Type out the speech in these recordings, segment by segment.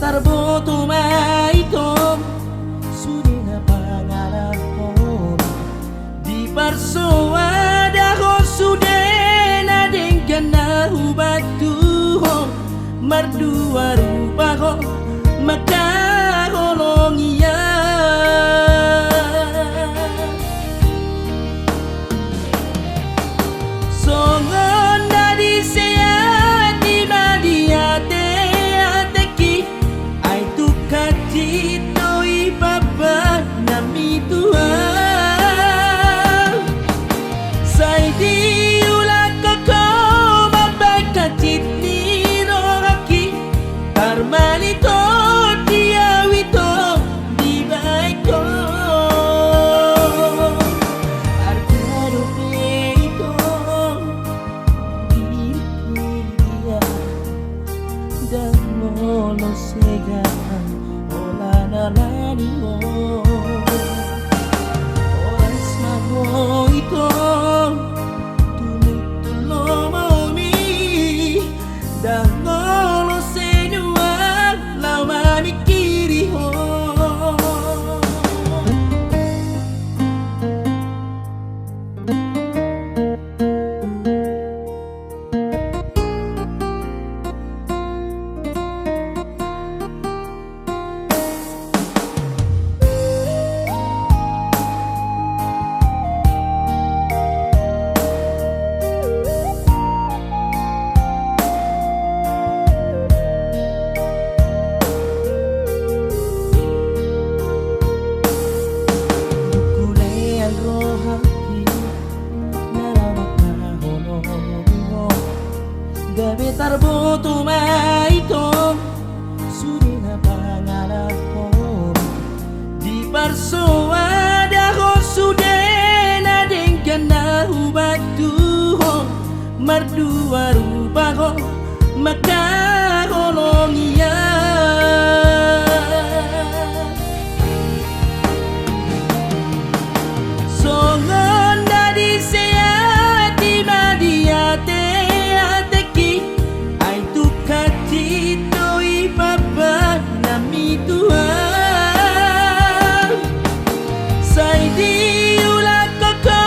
tarboto maitong suri na pangarap ko di parsoa dako sudah na denggan na hubat tuho mardua rupa ko makakolong iya songon dari sehat di madiate ateki ay tukati toy baba nami Tuhan say di ulat ko mabagkacit ni rohaki karmalito no segan ola na lani mo oras mo ito tumutulo mo mi dangolo senua lawa mikiri ho gabi tarboto maitong suri na pangarap ko di parsoa dako sudah na denggan na hubat tuho mardua rupa ko makakolong iya songon dari sehat di madiate to'y baba nami Tuhan say di ulat ko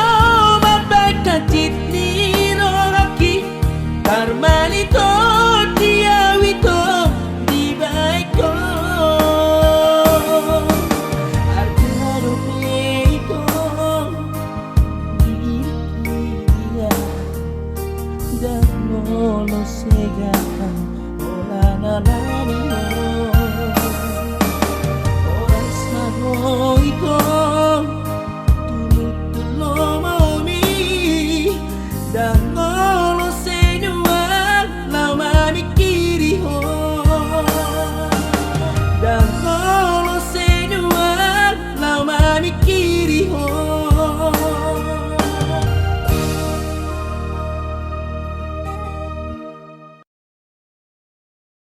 mabagkacit ni rohaki karmalito diawito di baik ko artaro ito dia dan molo segan la la la